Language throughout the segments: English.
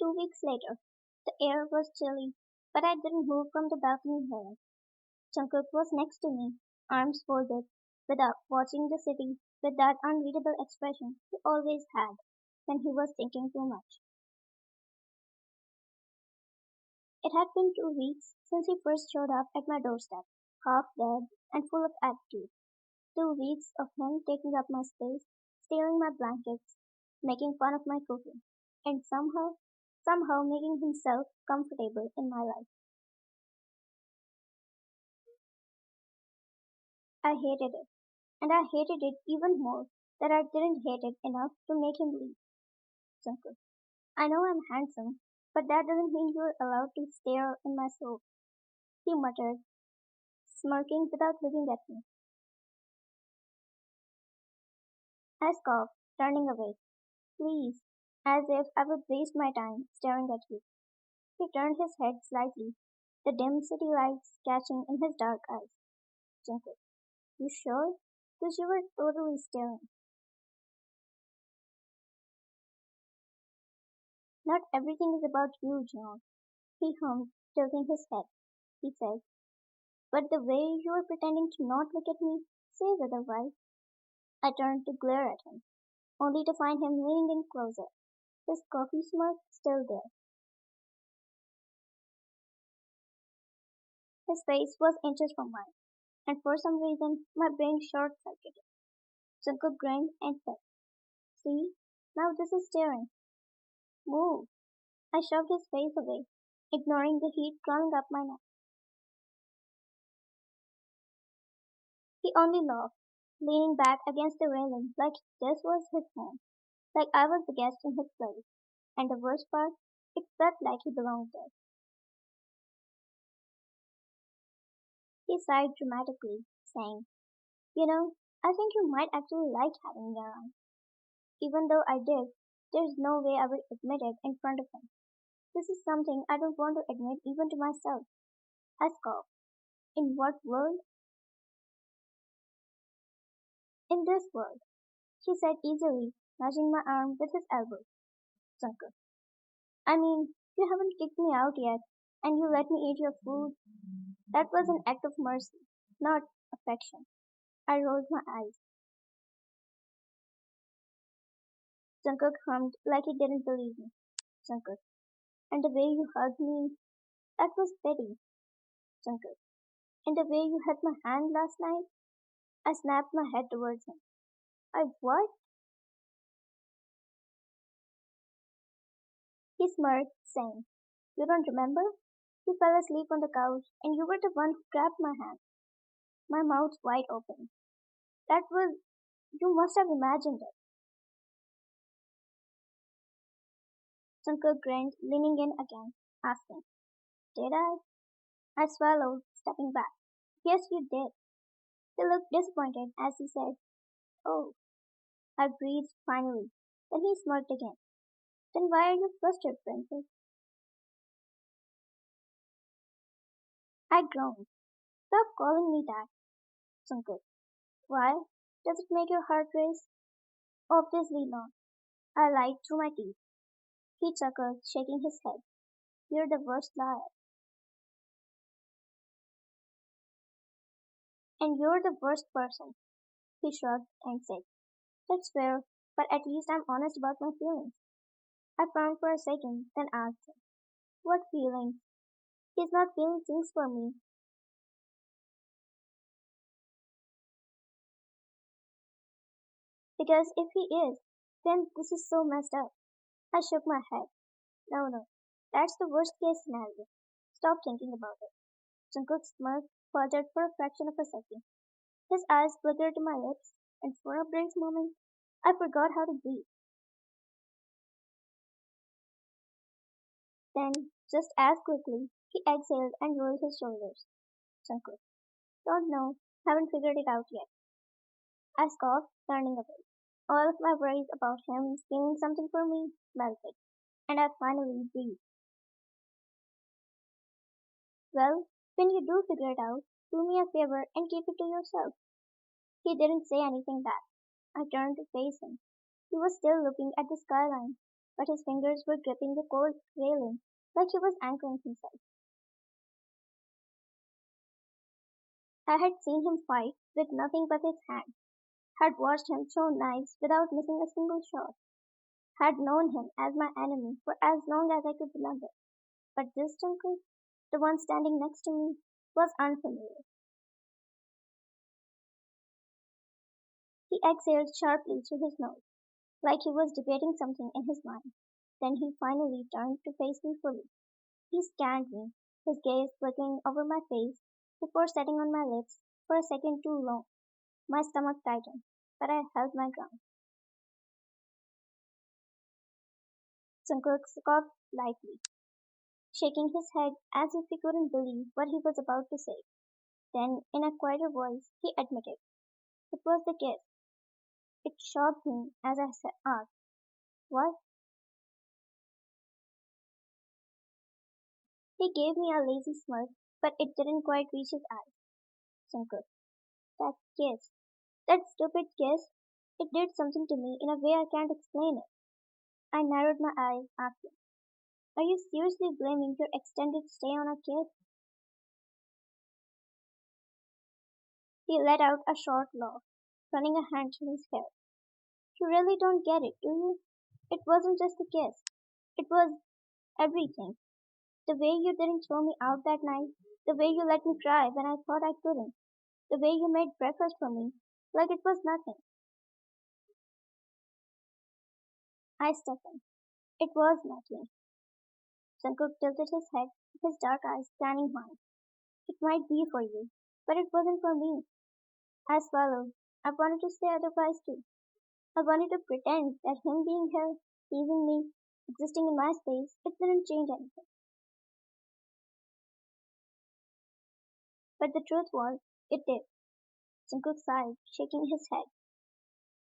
2 weeks later, the air was chilly, but I didn't move from the balcony here. Jungkook was next to me, arms folded, without watching the city with that unreadable expression he always had when he was thinking too much. It had been 2 weeks since he first showed up at my doorstep, half dead and full of attitude. 2 weeks of him taking up my space, stealing my blankets, making fun of my cooking, and somehow making himself comfortable in my life. I hated it, and I hated it even more that I didn't hate it enough to make him leave. Simple. I know I'm handsome, but that doesn't mean you're allowed to stare in my soul, he muttered, smirking without looking at me. I scoffed, turning away. Please, as if I would waste my time staring at you. He turned his head slightly, the dim city lights catching in his dark eyes. Jungkook, you sure? Because you were totally staring. Not everything is about you, John. He hummed, tilting his head. He said, but the way you were pretending to not look at me says otherwise. I turned to glare at him, only to find him leaning in closer, his coffee smirk still there. His face was inches from mine, and for some reason my brain short-circuited. Jungkook grinned and said, see, now this is staring. Move. I shoved his face away, ignoring the heat crawling up my neck. He only laughed, leaning back against the railing like this was his home, like I was the guest in his place. And the worst part, it felt like he belonged there. He sighed dramatically, saying, you know, I think you might actually like having me around. Even though I did, there's no way I would admit it in front of him. This is something I don't want to admit even to myself. I scoffed. In what world? In this world, he said easily, nudging my arm with his elbow. Jungkook. I mean, you haven't kicked me out yet, and you let me eat your food. That was an act of mercy, not affection. I rolled my eyes. Jungkook hummed like he didn't believe me. Jungkook. And the way you hugged me, that was pity. Jungkook. And the way you held my hand last night, I snapped my head towards him. I what? He smirked, saying, you don't remember? You fell asleep on the couch, and you were the one who grabbed my hand. My mouth wide open. That was, you must have imagined it. Jungkook grinned, leaning in again, asking, did I? I swallowed, stepping back. Yes, you did. He looked disappointed as he said, oh. I breathed finally. Then he smirked again. Then why are you flustered, princess? I groaned. Stop calling me that, Jungkook. Why? Does it make your heart race? Obviously not. I lied through my teeth. He chuckled, shaking his head. You're the worst liar. And you're the worst person. He shrugged and said, that's fair, but at least I'm honest about my feelings. I frowned for a second, then asked him, what feelings? He's not feeling things for me. Because if he is, then this is so messed up. I shook my head. No, no. That's the worst case scenario. Stop thinking about it. Jungkook's smirk faltered for a fraction of a second. His eyes fluttered to my lips, and for a brief moment, I forgot how to breathe. Then, just as quickly, he exhaled and rolled his shoulders. Jungkook. Don't know. Haven't figured it out yet. I scoffed, turning away. All of my worries about him feeling something for me melted, and I finally breathed. Well, when you do figure it out, do me a favor and keep it to yourself. He didn't say anything back. I turned to face him. He was still looking at the skyline. but his fingers were gripping the cold railing like he was anchoring himself. I had seen him fight with nothing but his hands, had watched him throw knives without missing a single shot, had known him as my enemy for as long as I could remember. But this Jungkook, the one standing next to me, was unfamiliar. He exhaled sharply through his nose, like he was debating something in his mind. Then he finally turned to face me fully. He scanned me, his gaze flickering over my face before setting on my lips for a second too long. My stomach tightened, but I held my ground. Jungkook scoffed lightly, shaking his head as if he couldn't believe what he was about to say. Then, in a quieter voice, he admitted, "It was the kiss." It shocked me as I asked, "What?" He gave me a lazy smirk, but it didn't quite reach his eyes. Jungkook, that kiss, that stupid kiss, it did something to me in a way I can't explain it. I narrowed my eyes, asking, "Are you seriously blaming your extended stay on a kiss?" He let out a short laugh, running a hand through his hair. "You really don't get it, do you? It wasn't just a kiss. It was everything. The way you didn't throw me out that night, the way you let me cry when I thought I couldn't, the way you made breakfast for me, like it was nothing." I stepped in. "It was nothing." Jungkook tilted his head, his dark eyes scanning mine. "It might be for you, but it wasn't for me." I swallowed. I wanted to say otherwise too. I wanted to pretend that him being here, teasing me, existing in my space, it didn't change anything. But the truth was, it did. Jungkook sighed, shaking his head.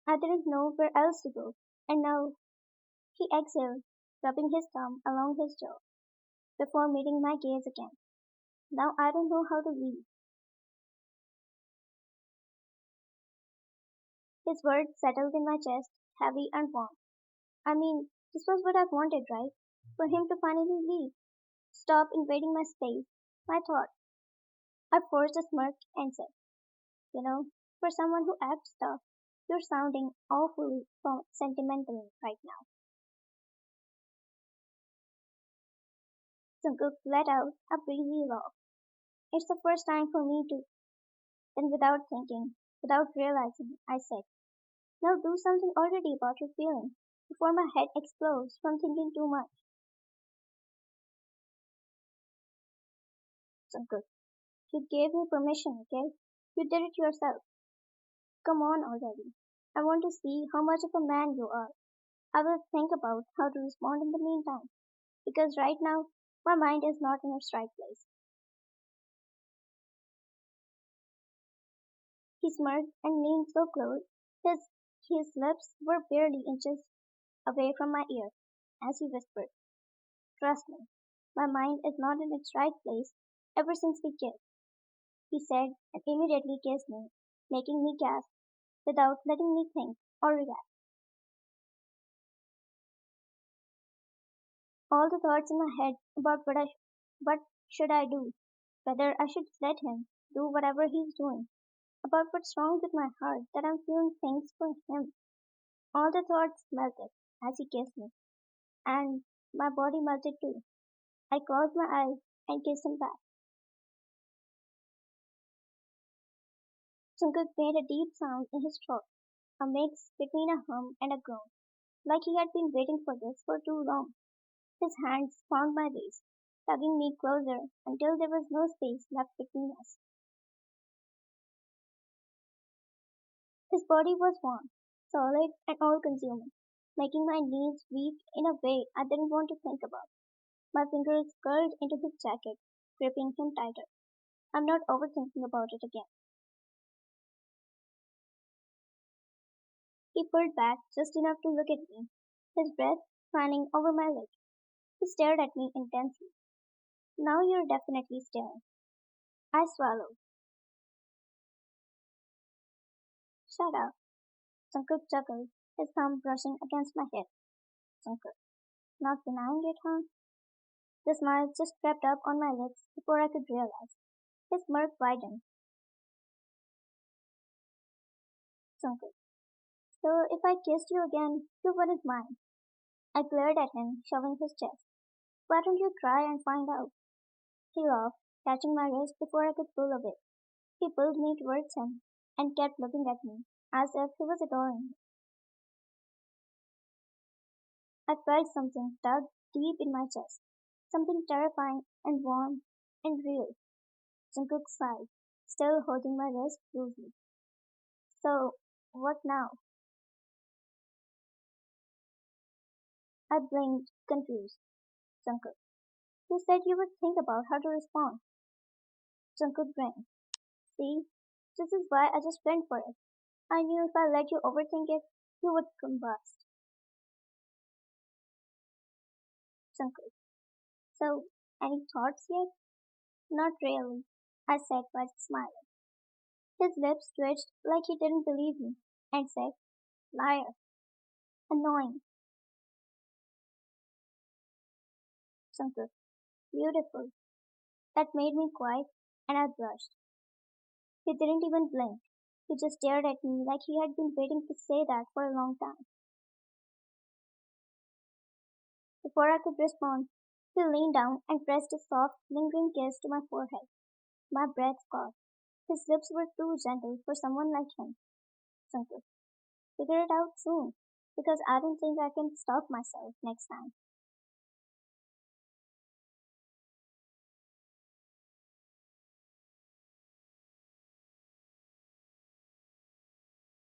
I didn't know where else to go. And now, he exhaled, rubbing his thumb along his jaw, before meeting my gaze again. "Now I don't know how to leave." His words settled in my chest, heavy and warm. I mean, this was what I wanted, right? For him to finally leave, stop invading my space, my thoughts. I forced a smirk and said, "You know, for someone who acts tough, you're sounding awfully sentimental right now." Jungkook let out a breezy laugh. "It's the first time for me too." Then without thinking, without realizing, I said, "Now do something already about your feeling, before my head explodes from thinking too much." Jungkook, you gave me permission, okay? You did it yourself. Come on already. I want to see how much of a man you are. I will think about how to respond in the meantime, because right now my mind is not in its right place." He smirked and leaned so close, his, his lips were barely inches away from my ear, as he whispered, "Trust me, my mind is not in its right place ever since we kissed," he said, and immediately kissed me, making me gasp without letting me think or react. All the thoughts in my head about what should I do, whether I should let him do whatever he's doing, about what's wrong with my heart that I'm feeling things for him. All the thoughts melted as he kissed me, and my body melted too. I closed my eyes and kissed him back. Jungkook made a deep sound in his throat, a mix between a hum and a groan, like he had been waiting for this for too long. His hands found my waist, tugging me closer until there was no space left between us. His body was warm, solid, and all-consuming, making my knees weak in a way I didn't want to think about. My fingers curled into his jacket, gripping him tighter. I'm not overthinking about it again. He pulled back just enough to look at me, his breath fanning over my lips. He stared at me intensely. "Now you're definitely staring." I swallowed. "Shut up." Jungkook chuckled, his thumb brushing against my head. "Jungkook, Not denying it, huh? The smile just crept up on my lips before I could realize. His smirk widened. Jungkook. So if I kissed you again, you wouldn't mind. I glared at him, shoving his chest. Why don't you try and find out? He laughed, catching my wrist before I could pull away. He pulled me towards him and kept looking at me, as if he was adoring me. I felt something tug deep in my chest, something terrifying and warm and real. Jungkook sighed, still holding my wrist loosely. So, what now? I blinked, confused. Jungkook. You said you would think about how to respond. Jungkook grinned. See, this is why I just went for it. I knew if I let you overthink it, you would combust. Jungkook. So, any thoughts yet? Not really, I said while smiling. His lips twitched like he didn't believe me, and said, liar, annoying. Jungkook. Beautiful. That made me quiet, and I blushed. He didn't even blink. He just stared at me like he had been waiting to say that for a long time. Before I could respond, he leaned down and pressed a soft, lingering kiss to my forehead. My breath caught. His lips were too gentle for someone like him. Simple. Figure it out soon, because I don't think I can stop myself next time.